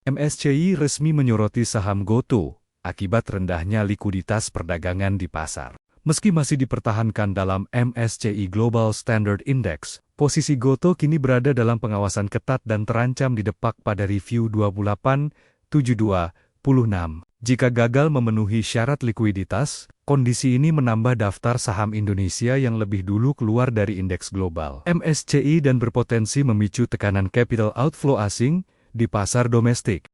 MSCI resmi menyoroti saham GoTo akibat rendahnya likuiditas perdagangan di pasar. Meski masih dipertahankan dalam MSCI Global Standard Index, posisi GoTo kini berada dalam pengawasan ketat dan terancam didepak pada review 28/72/06. Jika gagal memenuhi syarat likuiditas, kondisi ini menambah daftar saham Indonesia yang lebih dulu keluar dari indeks global MSCI dan berpotensi memicu tekanan capital outflow asing di pasar domestik.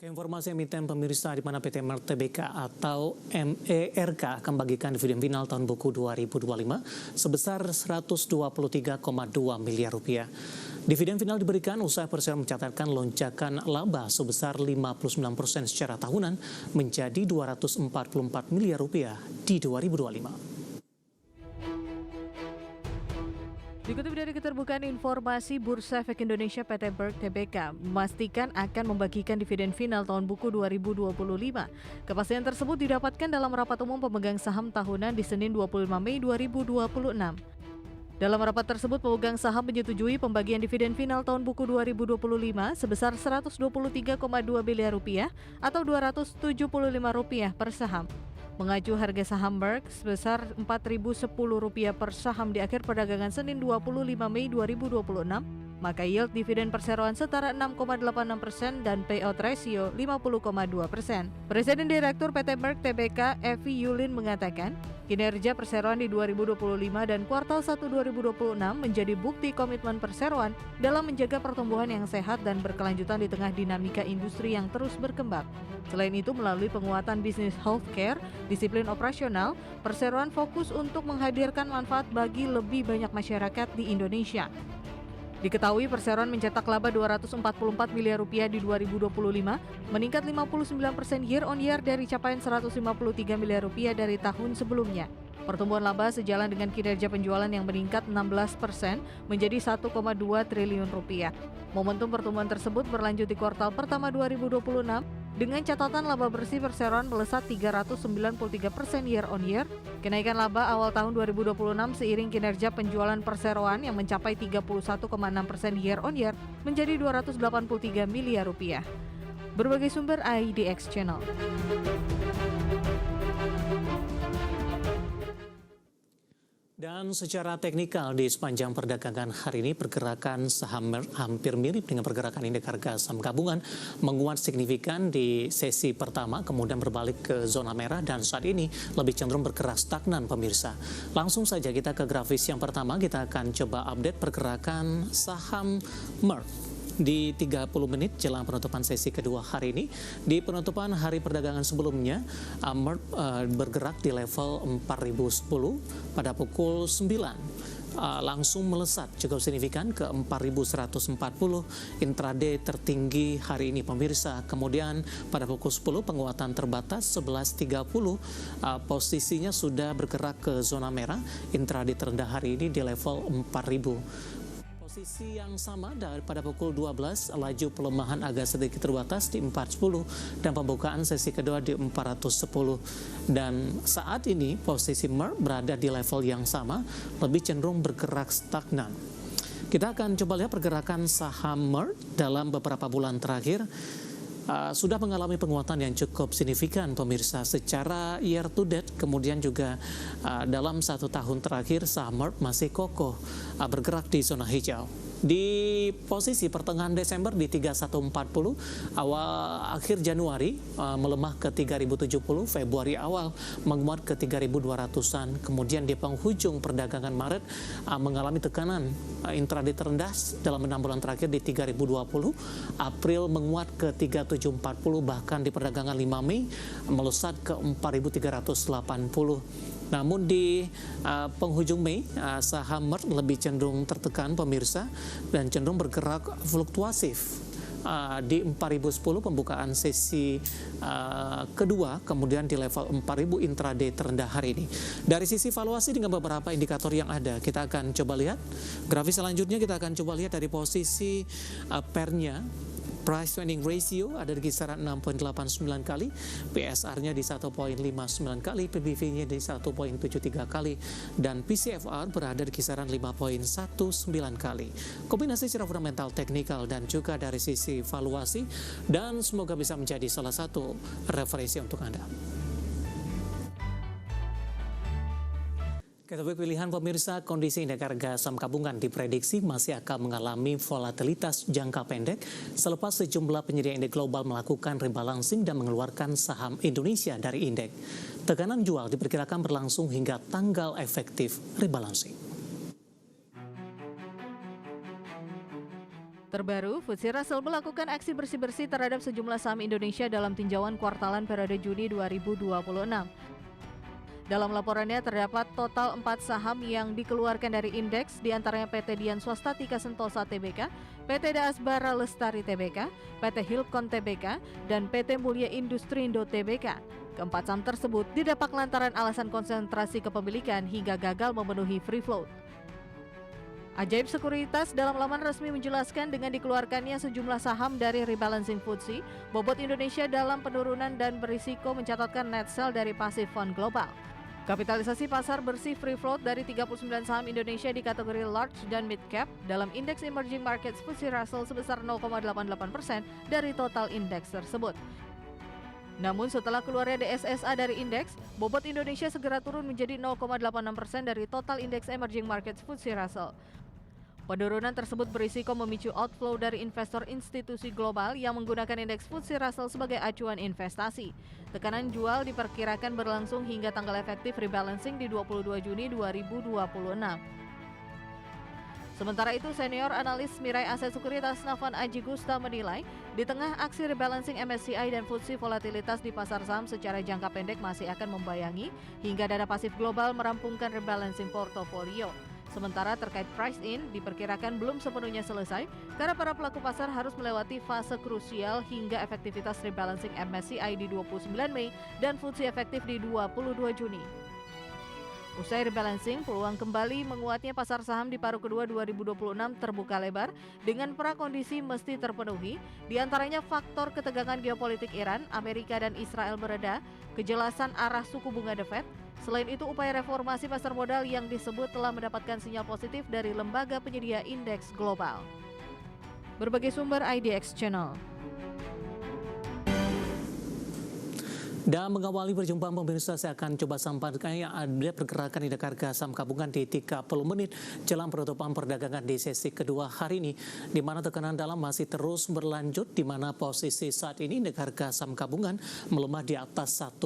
Informasi emiten pemirsa di mana PT Merk Tbk atau MERK akan bagikan dividen final tahun buku 2025 sebesar 123,2 miliar rupiah. Dividen final diberikan usai Persero mencatatkan lonjakan laba sebesar 59% secara tahunan menjadi 244 miliar rupiah di 2025. Dikutip dari Keterbukaan Informasi Bursa Efek Indonesia, PT Merk Tbk memastikan akan membagikan dividen final tahun buku 2025. Kepastian tersebut didapatkan dalam rapat umum pemegang saham tahunan di Senin 25 Mei 2026. Dalam rapat tersebut, pemegang saham menyetujui pembagian dividen final tahun buku 2025 sebesar 123,2 miliar rupiah atau Rp275 per saham. Mengacu harga saham Merk sebesar Rp4.010 per saham di akhir perdagangan Senin 25 Mei 2026, maka yield dividen perseroan setara 6,86% dan payout ratio 50,2%. Presiden Direktur PT Merk Tbk, Evi Yulin mengatakan, kinerja perseroan di 2025 dan kuartal 1 2026 menjadi bukti komitmen perseroan dalam menjaga pertumbuhan yang sehat dan berkelanjutan di tengah dinamika industri yang terus berkembang. Selain itu, melalui penguatan bisnis healthcare, disiplin operasional, perseroan fokus untuk menghadirkan manfaat bagi lebih banyak masyarakat di Indonesia. Diketahui perseroan mencetak laba Rp244 miliar di 2025, meningkat 59% year on year dari capaian Rp153 miliar dari tahun sebelumnya. Pertumbuhan laba sejalan dengan kinerja penjualan yang meningkat 16% menjadi Rp1,2 triliun. Momentum pertumbuhan tersebut berlanjut di kuartal pertama 2026 dengan catatan laba bersih perseroan melesat 393% year on year. Kenaikan laba awal tahun 2026 seiring kinerja penjualan perseroan yang mencapai 31,6% year on year menjadi Rp283 miliar. Berbagai sumber IDX Channel. Dan secara teknikal di sepanjang perdagangan hari ini pergerakan saham Merk hampir mirip dengan pergerakan indeks harga saham gabungan, menguat signifikan di sesi pertama kemudian berbalik ke zona merah dan saat ini lebih cenderung bergerak stagnan pemirsa. Langsung saja kita ke grafis yang pertama, kita akan coba update pergerakan saham Merk. Di 30 menit jelang penutupan sesi kedua hari ini. Di penutupan hari perdagangan sebelumnya, Merk bergerak di level 4010 pada pukul 9. Langsung melesat cukup signifikan ke 4140 intraday tertinggi hari ini pemirsa. Kemudian pada pukul 10 penguatan terbatas 11.30 posisinya sudah bergerak ke zona merah, intraday terendah hari ini di level 4000. Posisi yang sama pada pukul 12, laju pelemahan agak sedikit terbatas di 410 dan pembukaan sesi kedua di 410. Dan saat ini posisi Merk berada di level yang sama, lebih cenderung bergerak stagnan. Kita akan coba lihat pergerakan saham Merk dalam beberapa bulan terakhir. Sudah mengalami penguatan yang cukup signifikan pemirsa secara year to date, kemudian juga dalam 1 tahun terakhir saham Merk masih kokoh bergerak di zona hijau. Di posisi pertengahan Desember di 3140, akhir Januari melemah ke 3070, Februari awal menguat ke 3200-an, kemudian di penghujung perdagangan Maret mengalami tekanan intraday terendah dalam 6 bulan terakhir di 3020, April menguat ke 3740, bahkan di perdagangan 5 Mei melesat ke 4380. Namun di penghujung Mei, saham Merk lebih cenderung tertekan pemirsa dan cenderung bergerak fluktuatif. Di 4010 pembukaan sesi kedua, kemudian di level 4000 intraday terendah hari ini. Dari sisi valuasi dengan beberapa indikator yang ada, kita akan coba lihat. Grafis selanjutnya kita akan coba lihat dari posisi pernya Price to earning ratio ada di kisaran 6,89 kali, PSR-nya di 1,59 kali, PBV-nya di 1,73 kali, dan PCFR berada di kisaran 5,19 kali. Kombinasi secara fundamental, teknikal, dan juga dari sisi valuasi, dan semoga bisa menjadi salah satu referensi untuk Anda. Kita pilihan pemirsa, kondisi indeks harga saham gabungan diprediksi masih akan mengalami volatilitas jangka pendek selepas sejumlah penyedia indeks global melakukan rebalancing dan mengeluarkan saham Indonesia dari indeks. Tekanan jual diperkirakan berlangsung hingga tanggal efektif rebalancing. Terbaru, FTSE Russell melakukan aksi bersih-bersih terhadap sejumlah saham Indonesia dalam tinjauan kuartalan periode Juni 2026. Dalam laporannya terdapat total 4 saham yang dikeluarkan dari indeks, diantaranya PT Dian Swastatika Sentosa Tbk, PT Dasbara Lestari Tbk, PT Hilcon Tbk, dan PT Mulia Industrindo Tbk. Keempat saham tersebut didapat lantaran alasan konsentrasi kepemilikan hingga gagal memenuhi free float. Ajaib Sekuritas dalam laman resmi menjelaskan dengan dikeluarkannya sejumlah saham dari rebalancing FTSE, bobot Indonesia dalam penurunan dan berisiko mencatatkan net sell dari passive fund global. Kapitalisasi pasar bersih free float dari 39 saham Indonesia di kategori large dan mid cap dalam indeks emerging markets FTSE Russell sebesar 0,88% dari total indeks tersebut. Namun setelah keluarnya DSSA dari indeks, bobot Indonesia segera turun menjadi 0,86% dari total indeks emerging markets FTSE Russell. Penurunan tersebut berisiko memicu outflow dari investor institusi global yang menggunakan indeks FTSE Russell sebagai acuan investasi. Tekanan jual diperkirakan berlangsung hingga tanggal efektif rebalancing di 22 Juni 2026. Sementara itu, senior analis Mirai Aset Sekuritas Nafan Aji Gusta menilai, di tengah aksi rebalancing MSCI dan FTSE, volatilitas di pasar saham secara jangka pendek masih akan membayangi hingga dana pasif global merampungkan rebalancing portofolio. Sementara terkait price in diperkirakan belum sepenuhnya selesai karena para pelaku pasar harus melewati fase krusial hingga efektivitas rebalancing MSCI di 29 Mei dan FTSE efektif di 22 Juni. Usai rebalancing, peluang kembali menguatnya pasar saham di paruh kedua 2026 terbuka lebar dengan prakondisi mesti terpenuhi, diantaranya faktor ketegangan geopolitik Iran, Amerika, dan Israel mereda, kejelasan arah suku bunga The Fed. Selain itu, upaya reformasi pasar modal yang disebut telah mendapatkan sinyal positif dari lembaga penyedia indeks global. Berbagai sumber IDX Channel. Dan mengawali perjumpaan pemirsa, saya akan coba sampaikan yang ada pergerakan indeks harga saham gabungan di 30 menit jelang penutupan perdagangan di sesi kedua hari ini, di mana tekanan dalam masih terus berlanjut, di mana posisi saat ini indeks harga saham gabungan melemah di atas 1%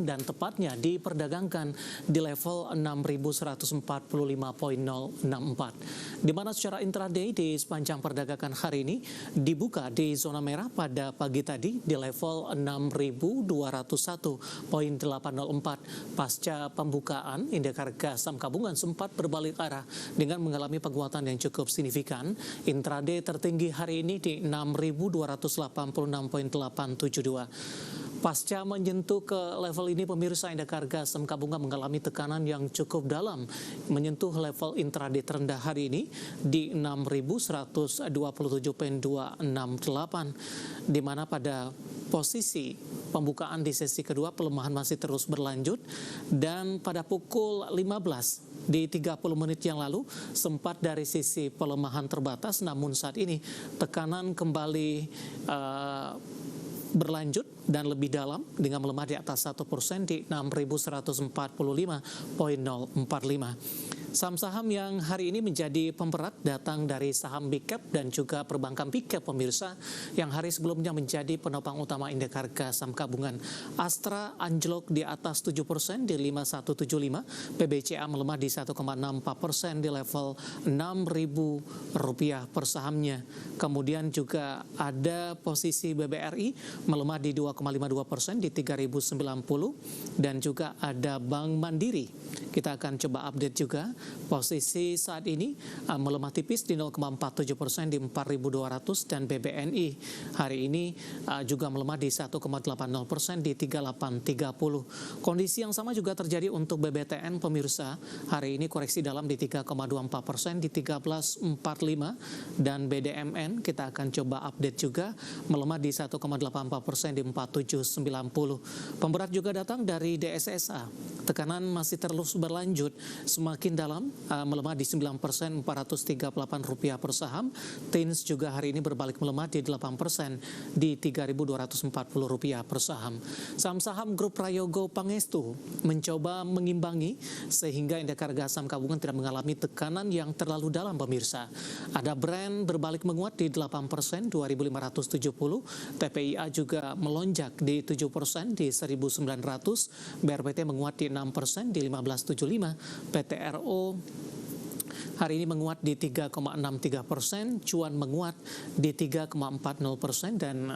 dan tepatnya diperdagangkan di level 6.145.064, di mana secara intraday di sepanjang perdagangan hari ini dibuka di zona merah pada pagi tadi di level 6.201.804. Pasca pembukaan, indeks harga saham gabungan sempat berbalik arah dengan mengalami penguatan yang cukup signifikan. Intraday tertinggi hari ini di 6.286.872. Pasca menyentuh ke level ini, pemirsa, indeks harga saham gabungan mengalami tekanan yang cukup dalam, menyentuh level intraday terendah hari ini di 6.127.268, di mana pada posisi pembukaan di sesi kedua pelemahan masih terus berlanjut, dan pada pukul 15 di 30 menit yang lalu sempat dari sisi pelemahan terbatas, namun saat ini tekanan kembali berlanjut dan lebih dalam dengan melemah di atas 1% di 6.145.045. Saham-saham yang hari ini menjadi pemberat datang dari saham big cap dan juga perbankan big cap, pemirsa, yang hari sebelumnya menjadi penopang utama indeks harga saham gabungan. Astra anjlok di atas 7% di 5175, PBCA melemah di 1,64% di level Rp6.000 per sahamnya. Kemudian juga ada posisi BBRI melemah di 2,52% di 3.090, dan juga ada Bank Mandiri. Kita akan coba update juga posisi saat ini melemah tipis di 0,47% di 4.200, dan BBNI hari ini juga melemah di 1,80% di 3830. Kondisi yang sama juga terjadi untuk BBTN pemirsa. Hari ini koreksi dalam di 3,24% di 1345, dan BDMN kita akan coba update juga melemah di 1,84% di 4790. Pemberat juga datang dari DSSA. Tekanan masih terus berlanjut semakin dalam, melemah di 9%, Rp438 per saham. TINS juga hari ini berbalik melemah di 8% di Rp3.240 per saham. Saham-saham grup Prayogo Pangestu mencoba mengimbangi sehingga indeks harga saham gabungan tidak mengalami tekanan yang terlalu dalam pemirsa. Ada Brand berbalik menguat di 8%, 2.570. TPIA juga melonjak di 7% di 1.900. BRPT menguat di 6% di 1575. PTRO hari ini menguat di 3,63%, Cuan menguat di 3,40%, dan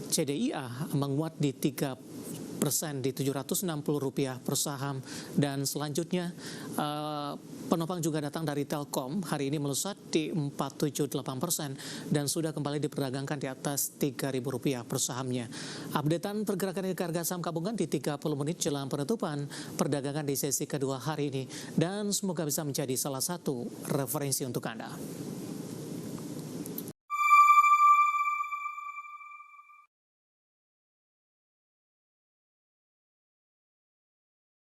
CDIA menguat di 3% di Rp760 per saham. Dan selanjutnya penopang juga datang dari Telkom, hari ini melesat di 478% dan sudah kembali diperdagangkan di atas Rp3.000 per sahamnya. Updatean pergerakan indeks harga saham gabungan di 30 menit jelang penutupan perdagangan di sesi kedua hari ini, dan semoga bisa menjadi salah satu referensi untuk Anda.